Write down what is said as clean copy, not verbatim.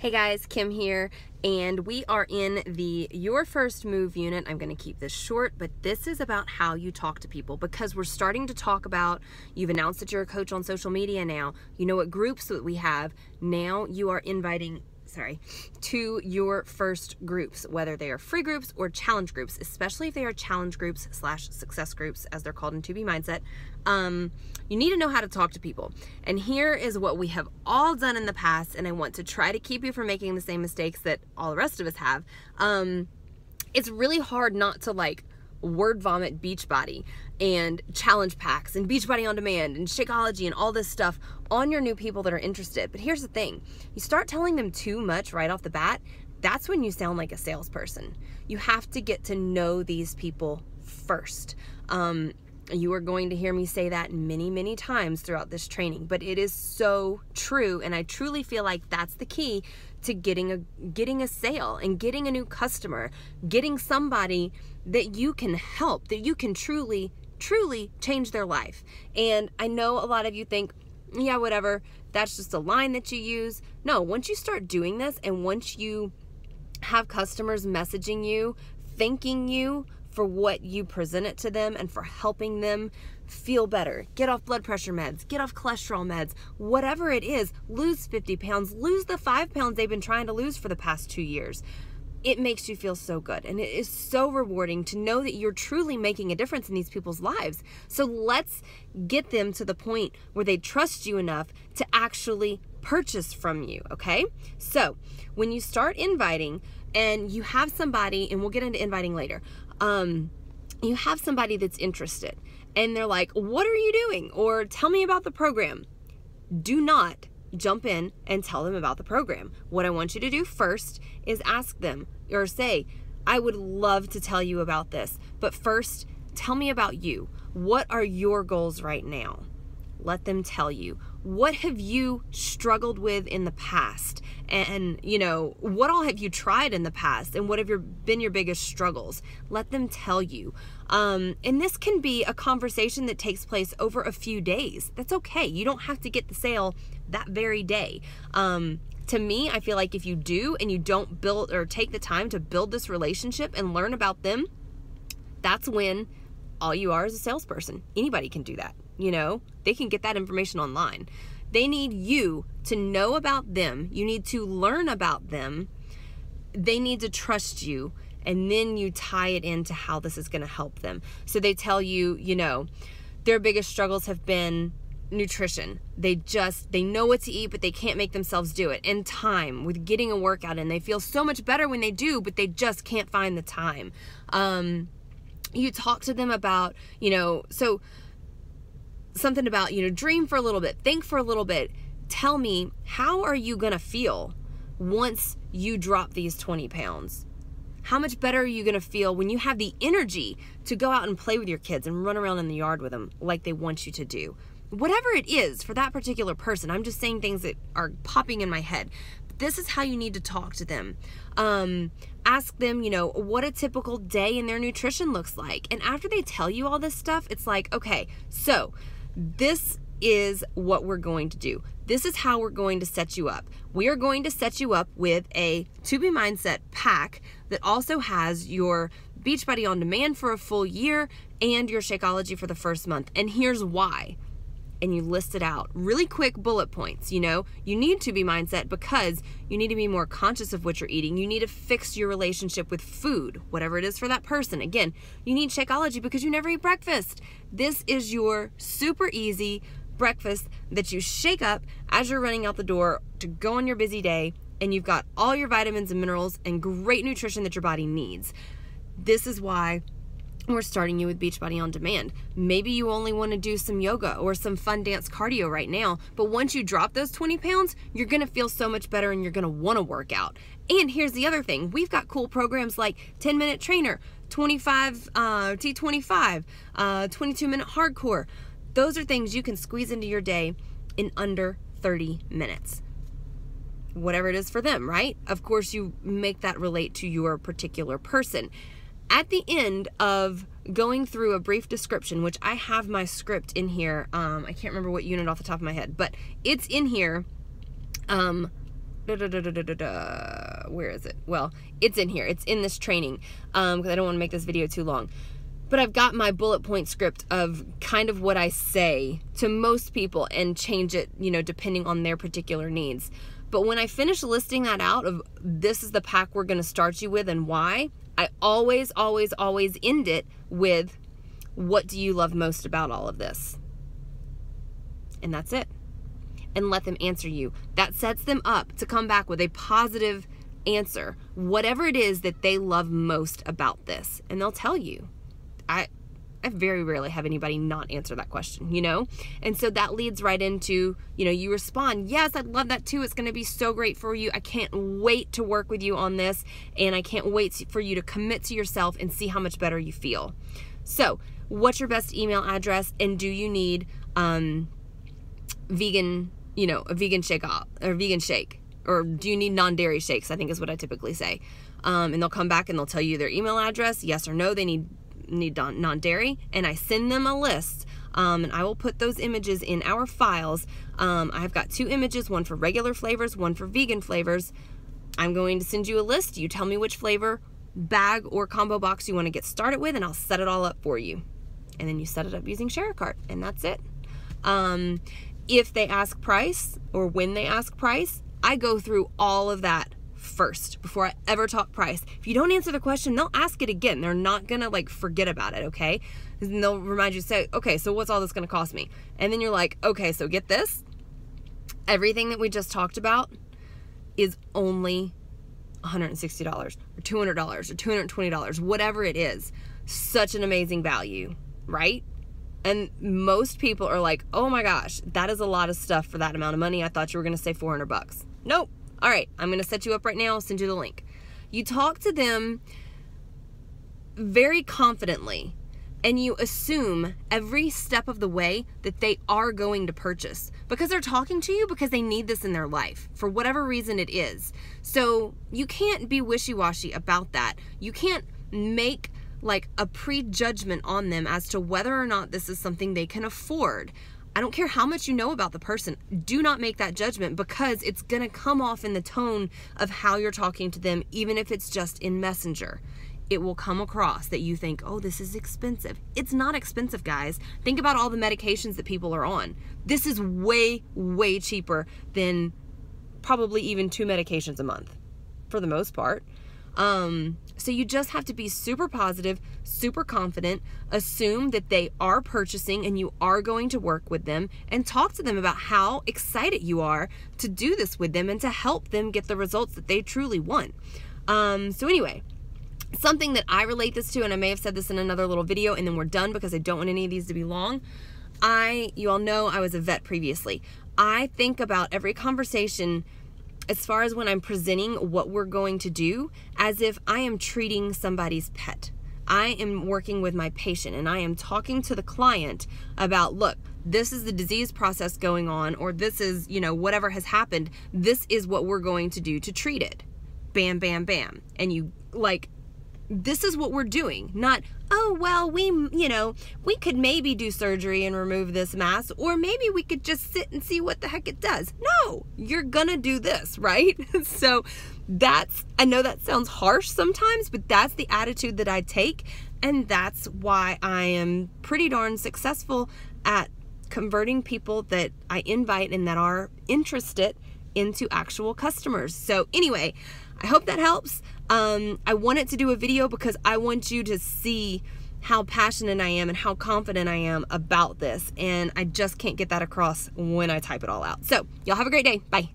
Hey guys, Kim here, and we are in the Your First Move unit. I'm going to keep this short, but this is about how you talk to people, because we're starting to talk about, you've announced that you're a coach on social media now, you know what groups that we have, now you are inviting to your first groups, whether they are free groups or challenge groups, especially if they are challenge groups / success groups, as they're called in 2B Mindset. You need to know how to talk to people. And here is what we have all done in the past, and I want to try to keep you from making the same mistakes that all the rest of us have. It's really hard not to word vomit Beachbody and challenge packs and Beachbody on Demand and Shakeology and all this stuff on your new people that are interested. But here's the thing, you start telling them too much right off the bat, that's when you sound like a salesperson. You have to get to know these people first. You are going to hear me say that many times throughout this training, but it is so true, and I truly feel like that's the key to getting a sale and getting a new customer, getting somebody that you can help, that you can truly change their life. And I know a lot of you think, yeah, whatever, that's just a line that you use. No, once you start doing this, and once you have customers messaging you, thanking you for what you presented to them and for helping them feel better, get off blood pressure meds, get off cholesterol meds, whatever it is, lose 50 pounds, lose the 5 pounds they've been trying to lose for the past 2 years. It makes you feel so good, and it is so rewarding to know that you're truly making a difference in these people's lives. So let's get them to the point where they trust you enough to actually purchase from you, okay? So when you start inviting and you have somebody, and we'll get into inviting later, you have somebody that's interested and they're like, what are you doing? Or tell me about the program. Do not jump in and tell them about the program. What I want you to do first is ask them, or say, I would love to tell you about this, but first tell me about you. What are your goals right now? Let them tell you. What have you struggled with in the past? And, what all have you tried in the past? And what have been your biggest struggles? Let them tell you. And this can be a conversation that takes place over a few days. That's okay. You don't have to get the sale that very day. To me, I feel like if you do, and you don't build or take the time to build this relationship and learn about them, that's when all you are is a salesperson. Anybody can do that. They can get that information online. They need you to know about them. You need to learn about them. They need to trust you. And then you tie it into how this is going to help them. So they tell you, their biggest struggles have been nutrition. They know what to eat, but they can't make themselves do it. And time with getting a workout in. They feel so much better when they do, but they just can't find the time. You talk to them about, so something about, dream for a little bit, think for a little bit. Tell me, how are you going to feel once you drop these 20 pounds? How much better are you going to feel when you have the energy to go out and play with your kids and run around in the yard with them like they want you to do? Whatever it is for that particular person, I'm just saying things that are popping in my head. This is how you need to talk to them. Ask them, what a typical day in their nutrition looks like. And after they tell you all this stuff, it's like, okay, so this is what we're going to do. This is how we're going to set you up. We are going to set you up with a 2B Mindset pack that also has your Beachbody on Demand for a full year and your Shakeology for the first month. And here's why. And you list it out. Really quick bullet points, You need 2B Mindset because you need to be more conscious of what you're eating. You need to fix your relationship with food, whatever it is for that person. Again, you need Shakeology because you never eat breakfast. This is your super easy breakfast that you shake up as you're running out the door to go on your busy day, and you've got all your vitamins and minerals and great nutrition that your body needs. This is why we're starting you with Beachbody on Demand. Maybe you only want to do some yoga or some fun dance cardio right now, but once you drop those 20 pounds, you're going to feel so much better and you're going to want to work out. And here's the other thing. We've got cool programs like 10-minute trainer, 25 T25, 22-minute hardcore. Those are things you can squeeze into your day in under 30 minutes. Whatever it is for them, right? Of course, you make that relate to your particular person. At the end of going through a brief description, which I have my script in here, I can't remember what unit off the top of my head, but it's in here. where is it? Well, it's in here. It's in this training, because I don't want to make this video too long. But I've got my bullet point script of kind of what I say to most people and change it, you know, depending on their particular needs. But when I finish listing that out of this is the pack we're going to start you with and why, I always, always, always end it with, what do you love most about all of this? And that's it. And let them answer you. That sets them up to come back with a positive answer, whatever it is that they love most about this. And they'll tell you. I very rarely have anybody not answer that question, you know? And so that leads right into, you know, you respond, yes, I'd love that too. It's going to be so great for you. I can't wait to work with you on this. And I can't wait for you to commit to yourself and see how much better you feel. So what's your best email address? And do you need vegan, you know, a vegan shake or vegan shake? Or do you need non-dairy shakes? I think is what I typically say. And they'll come back and they'll tell you their email address, yes or no, they need non-dairy, and I send them a list, and I will put those images in our files. I've got 2 images, one for regular flavors, one for vegan flavors. I'm going to send you a list. You tell me which flavor, bag, or combo box you want to get started with, and I'll set it all up for you. And then you set it up using ShareAcart, and that's it. If they ask price, or when they ask price, I go through all of that first before I ever talk price. If you don't answer the question, they'll ask it again. They're not gonna like forget about it, okay? And they'll remind you, say, okay, so what's all this gonna cost me? And then you're like, okay, so get this. Everything that we just talked about is only $160 or $200 or $220, whatever it is. Such an amazing value, right? And most people are like, oh my gosh, that is a lot of stuff for that amount of money. I thought you were gonna say $400. Nope. All right, I'm going to set you up right now. I'll send you the link. You talk to them very confidently, and you assume every step of the way that they are going to purchase because they're talking to you because they need this in their life for whatever reason it is. So you can't be wishy-washy about that. You can't make like a prejudgment on them as to whether or not this is something they can afford. I don't care how much you know about the person. Do not make that judgment because it's going to come off in the tone of how you're talking to them, even if it's just in Messenger. It will come across that you think, oh, this is expensive. It's not expensive, guys. Think about all the medications that people are on. This is way, way cheaper than probably even 2 medications a month for the most part. So you just have to be super positive, super confident, assume that they are purchasing and you are going to work with them, and talk to them about how excited you are to do this with them and to help them get the results that they truly want. So anyway, something that I relate this to, and I may have said this in another little video and then we're done because I don't want any of these to be long. You all know I was a vet previously. I think about every conversation as far as when I'm presenting what we're going to do as if I am treating somebody's pet. I am working with my patient and I am talking to the client about, look, this is the disease process going on, or this is, you know, whatever has happened. This is what we're going to do to treat it. Bam, bam, bam. And you like, this is what we're doing, not, oh, well, we could maybe do surgery and remove this mass, or maybe we could just sit and see what the heck it does. No, you're gonna do this, right? So I know that sounds harsh sometimes, but that's the attitude that I take, and that's why I am pretty darn successful at converting people that I invite and that are interested into actual customers. So anyway, I hope that helps. I wanted to do a video because I want you to see how passionate I am and how confident I am about this. And I just can't get that across when I type it all out. So y'all have a great day. Bye.